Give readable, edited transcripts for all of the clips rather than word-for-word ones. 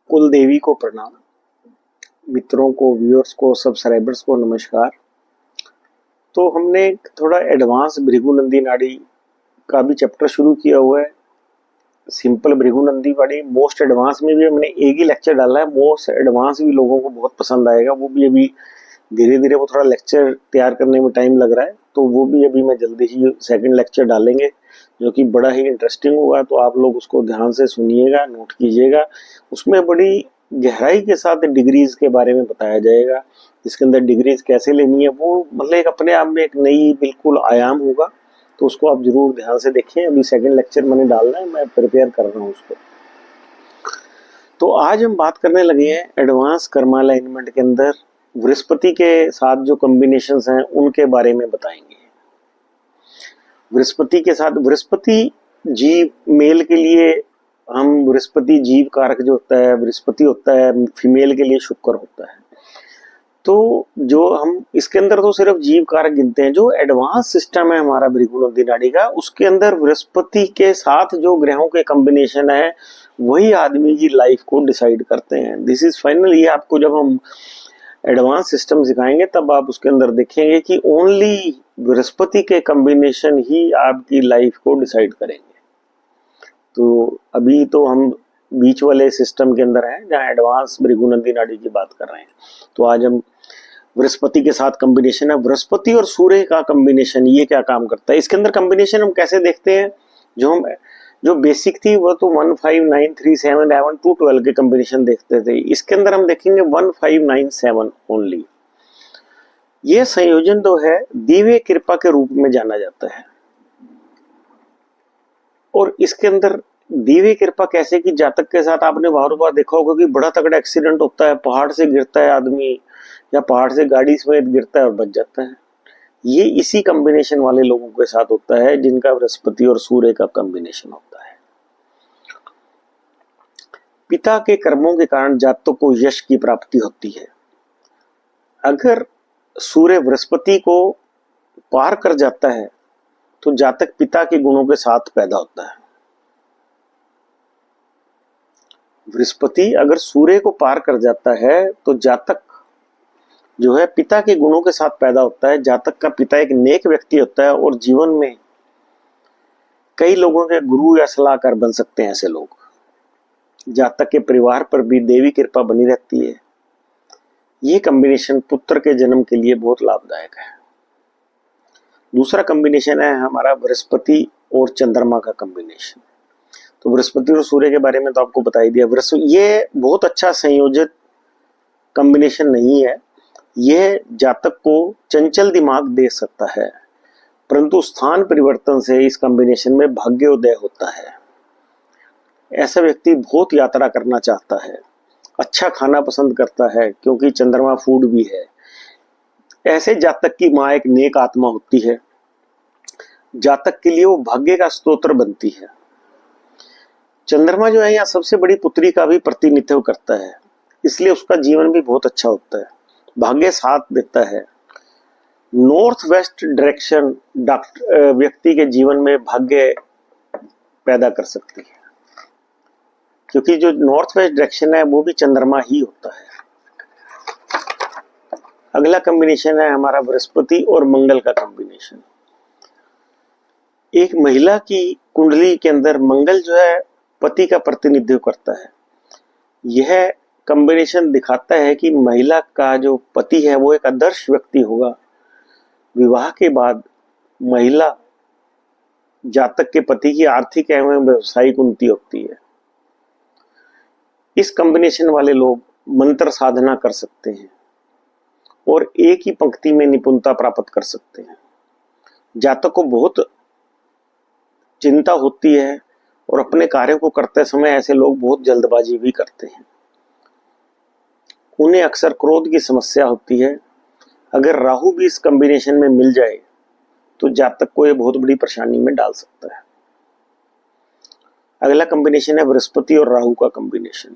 कुल देवी को प्रणाम, मित्रों को, व्यूअर्स को, सब्सक्राइबर्स को नमस्कार। तो हमने थोड़ा एडवांस भृगुनंदी नाड़ी का भी चैप्टर शुरू किया हुआ है। सिंपल भृगुनंदी नाड़ी मोस्ट एडवांस में भी हमने एक ही लेक्चर डाला है। मोस्ट एडवांस भी लोगों को बहुत पसंद आएगा, वो भी अभी धीरे धीरे वो थोड़ा लेक्चर तैयार करने में टाइम लग रहा है, तो वो भी अभी मैं जल्दी ही सेकंड लेक्चर डालेंगे जो कि बड़ा ही इंटरेस्टिंग होगा। तो आप लोग उसको ध्यान से सुनिएगा, नोट कीजिएगा। उसमें बड़ी गहराई के साथ डिग्रीज के बारे में बताया जाएगा, इसके अंदर डिग्रीज कैसे लेनी है, वो मतलब एक अपने आप में एक नई बिल्कुल आयाम होगा। तो उसको आप जरूर ध्यान से देखें। अभी सेकंड लेक्चर मैंने डालना है, मैं प्रिपेयर कर रहा हूँ उसको। तो आज हम बात करने लगे हैं एडवांस कर्मा अलाइनमेंट के अंदर बृहस्पति के साथ जो कॉम्बिनेशंस हैं उनके बारे में बताएंगे। बृहस्पति के साथ, बृहस्पति जीव मेल के लिए हम बृहस्पति जीव कारक जो होता है बृहस्पति होता है, फीमेल के लिए शुक्र होता है। तो जो हम इसके अंदर तो सिर्फ जीव कारक गिनते हैं। जो एडवांस सिस्टम है हमारा भृगुनंदी नाड़ी का, उसके अंदर बृहस्पति के साथ जो ग्रहों के कॉम्बिनेशन है वही आदमी की लाइफ को डिसाइड करते हैं। This is final. ये आपको जब हम एडवांस सिस्टम सिखाएंगे तब आप उसके अंदर देखेंगे कि ओनली बृहस्पति के कॉम्बिनेशन ही आपकी लाइफ को डिसाइड करेंगे। तो अभी तो हम बीच वाले सिस्टम के अंदर हैं जहाँ एडवांस भृगुनंदी नाड़ी की बात कर रहे हैं। तो आज हम बृहस्पति के साथ कॉम्बिनेशन है, बृहस्पति और सूर्य का कॉम्बिनेशन, ये क्या काम करता है। इसके अंदर कॉम्बिनेशन हम कैसे देखते हैं, जो बेसिक थी वो तो 1 5 9 3 7 11 2 12 के कॉम्बिनेशन देखते थे। इसके अंदर हम देखेंगे 1 5 9 7 ओनली। ये संयोजन तो है दिव्य कृपा के रूप में जाना जाता है। और इसके अंदर दिव्य कृपा कैसे कि जातक के साथ आपने बार बार देखा होगा कि बड़ा तगड़ा एक्सीडेंट होता है, पहाड़ से गिरता है आदमी, या पहाड़ से गाड़ी समेत गिरता है और बच जाता है। ये इसी कॉम्बिनेशन वाले लोगों के साथ होता है जिनका बृहस्पति और सूर्य का कॉम्बिनेशन होता है। पिता के कर्मों के कारण जातक को यश की प्राप्ति होती है। अगर सूर्य बृहस्पति को पार कर जाता है तो जातक पिता के गुणों के साथ पैदा होता है। बृहस्पति अगर सूर्य को पार कर जाता है तो जातक जो है पिता के गुणों के साथ पैदा होता है। जातक का पिता एक नेक व्यक्ति होता है और जीवन में कई लोगों के गुरु या सलाहकार बन सकते हैं ऐसे लोग। जातक के परिवार पर भी देवी कृपा बनी रहती है। ये कॉम्बिनेशन पुत्र के जन्म के लिए बहुत लाभदायक है। दूसरा कॉम्बिनेशन है हमारा बृहस्पति और चंद्रमा का कॉम्बिनेशन। तो बृहस्पति और सूर्य के बारे में तो आपको बता ही दिया। ये बहुत अच्छा संयोजित कॉम्बिनेशन नहीं है। यह जातक को चंचल दिमाग दे सकता है, परंतु स्थान परिवर्तन से इस कॉम्बिनेशन में भाग्योदय होता है। ऐसा व्यक्ति बहुत यात्रा करना चाहता है, अच्छा खाना पसंद करता है क्योंकि चंद्रमा फूड भी है। ऐसे जातक की माँ एक नेक आत्मा होती है। जातक के लिए वो भाग्य का स्तोत्र बनती है। चंद्रमा जो है यहाँ सबसे बड़ी पुत्री का भी प्रतिनिधित्व करता है, इसलिए उसका जीवन भी बहुत अच्छा होता है, भाग्य साथ देता है। नॉर्थ वेस्ट डायरेक्शन व्यक्ति के जीवन में भाग्य पैदा कर सकती है, क्योंकि जो नॉर्थ वेस्ट डायरेक्शन है वो भी चंद्रमा ही होता है। अगला कॉम्बिनेशन है हमारा बृहस्पति और मंगल का कॉम्बिनेशन। एक महिला की कुंडली के अंदर मंगल जो है पति का प्रतिनिधित्व करता है। यह कॉम्बिनेशन दिखाता है कि महिला का जो पति है वो एक आदर्श व्यक्ति होगा। विवाह के बाद महिला जातक के पति की आर्थिक एवं व्यवसायिक उन्नति होती है। इस कॉम्बिनेशन वाले लोग मंत्र साधना कर सकते हैं और एक ही पंक्ति में निपुणता प्राप्त कर सकते हैं। जातक को बहुत चिंता होती है और अपने कार्यों को करते समय ऐसे लोग बहुत जल्दबाजी भी करते हैं। उन्हें अक्सर क्रोध की समस्या होती है। अगर राहु भी इस कॉम्बिनेशन में मिल जाए तो जातक को यह बहुत बड़ी परेशानी में डाल सकता है। अगला कॉम्बिनेशन है बृहस्पति और राहु का कॉम्बिनेशन।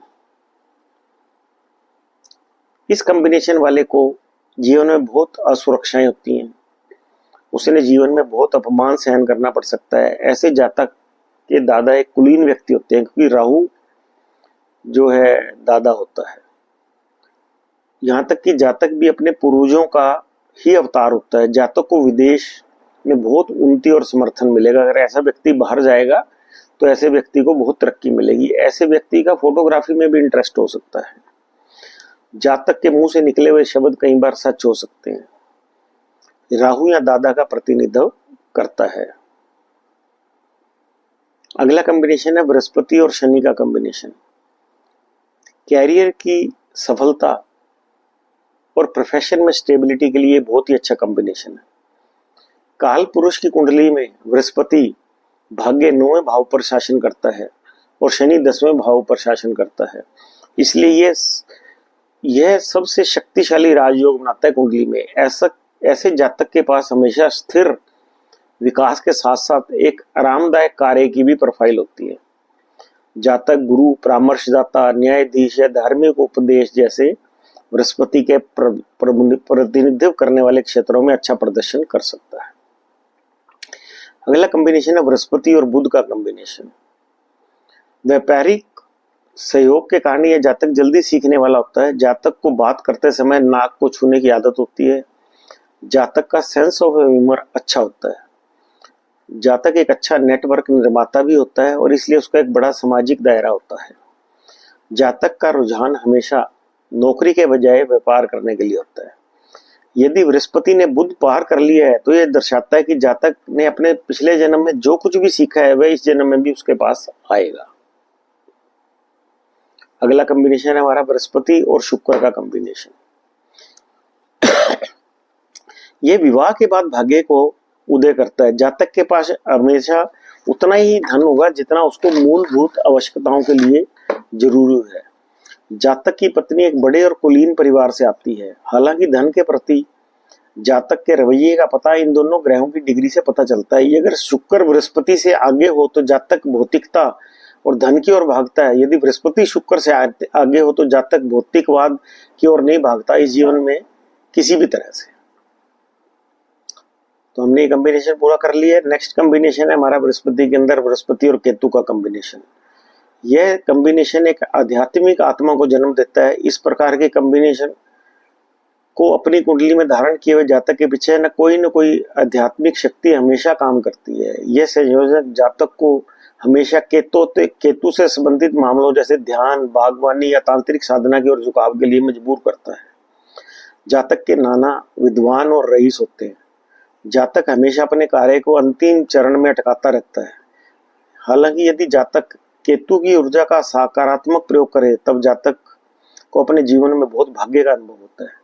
इस कॉम्बिनेशन वाले को जीवन में बहुत असुरक्षाएं होती हैं। उसने जीवन में बहुत अपमान सहन करना पड़ सकता है। ऐसे जातक के दादा एक कुलीन व्यक्ति होते हैं, क्योंकि राहु जो है दादा होता है। यहाँ तक कि जातक भी अपने पूर्वजों का ही अवतार होता है। जातक को विदेश में बहुत उन्नति और समर्थन मिलेगा। अगर ऐसा व्यक्ति बाहर जाएगा तो ऐसे व्यक्ति को बहुत तरक्की मिलेगी। ऐसे व्यक्ति का फोटोग्राफी में भी इंटरेस्ट हो सकता है। जातक के मुंह से निकले हुए शब्द कई बार सच हो सकते हैं। राहु या दादा का प्रतिनिधित्व करता है। अगला कॉम्बिनेशन है बृहस्पति और शनि का कॉम्बिनेशन। कैरियर की सफलता और प्रोफेशन में स्टेबिलिटी के लिए बहुत ही अच्छा कॉम्बिनेशन है। काल पुरुष की कुंडली में बृहस्पति भाग्य 9वें भाव पर शासन करता है और शनि 10वें भाव पर शासन करता है। इसलिए यह सबसे शक्तिशाली राजयोग बनाता है कुंडली में। ऐसे जातक के पास हमेशा स्थिर विकास के साथ साथ एक आरामदायक कार्य की भी प्रोफाइल होती है। जातक गुरु, परामर्शदाता, न्यायाधीश या धार्मिक उपदेश जैसे बृहस्पति के प्रतिनिधित्व करने वाले क्षेत्रों में अच्छा प्रदर्शन कर सकता है। अगला कॉम्बिनेशन है बृहस्पति और बुध का कॉम्बिनेशन। व्यापारिक सहयोग के कारण यह जातक जल्दी सीखने वाला होता है। जातक को बात करते समय नाक को छूने की आदत होती है। जातक का सेंस ऑफ ह्यूमर अच्छा होता है। जातक एक अच्छा नेटवर्क निर्माता भी होता है और इसलिए उसका एक बड़ा सामाजिक दायरा होता है। जातक का रुझान हमेशा नौकरी के बजाय व्यापार करने के लिए होता है। यदि बृहस्पति ने बुध पार कर लिया है तो यह दर्शाता है कि जातक ने अपने पिछले जन्म में जो कुछ भी सीखा है वह इस जन्म में भी उसके पास आएगा। अगला कॉम्बिनेशन है हमारा बृहस्पति और शुक्र का कॉम्बिनेशन। यह विवाह के बाद भाग्य को उदय करता है। जातक के पास हमेशा उतना ही धन होगा जितना उसको मूलभूत आवश्यकताओं के लिए जरूरी है। जातक की पत्नी एक बड़े और कुलीन परिवार से आती है। हालांकि धन के प्रति जातक के रवैये का पता इन दोनों ग्रहों की डिग्री से पता चलता है। अगर शुक्र बृहस्पति से आगे हो तो जातक भौतिकता और धन की ओर भागता है। यदि बृहस्पति शुक्र से आगे हो तो जातक भौतिकवाद की ओर नहीं भागता इस जीवन में किसी भी तरह से। तो हमने ये कॉम्बिनेशन पूरा कर लिया है। नेक्स्ट कॉम्बिनेशन है हमारा बृहस्पति के अंदर बृहस्पति और केतु का कॉम्बिनेशन। यह कॉम्बिनेशन एक आध्यात्मिक आत्मा को जन्म देता है। इस प्रकार के कॉम्बिनेशन को अपनी कुंडली में धारण किए हुए जातक के पीछे न कोई आध्यात्मिक शक्ति हमेशा काम करती है। यह संयोजन जातक को हमेशा केतु से संबंधित मामलों जैसे ध्यान, बागवानी या तांत्रिक साधना की ओर झुकाव के लिए मजबूर करता है। जातक के नाना विद्वान और रईस होते हैं। जातक हमेशा अपने कार्य को अंतिम चरण में अटकाता रहता है। हालांकि यदि जातक केतु की ऊर्जा का सकारात्मक प्रयोग करे तब जातक को अपने जीवन में बहुत भाग्य का अनुभव होता है।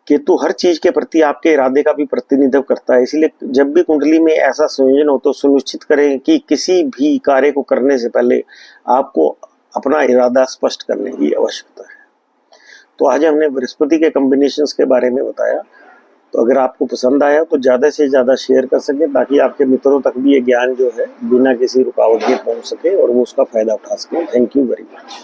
केतु हर चीज के प्रति आपके इरादे का भी प्रतिनिधित्व करता है। इसलिए जब भी कुंडली में ऐसा संयोजन हो तो सुनिश्चित करें कि किसी भी कार्य को करने से पहले आपको अपना इरादा स्पष्ट करने की आवश्यकता है। तो आज हमने बृहस्पति के कॉम्बिनेशंस के बारे में बताया। तो अगर आपको पसंद आया तो ज़्यादा से ज़्यादा शेयर कर सकें ताकि आपके मित्रों तक भी ये ज्ञान जो है बिना किसी रुकावट के पहुंच सके और वो उसका फ़ायदा उठा सकें। Thank you very much.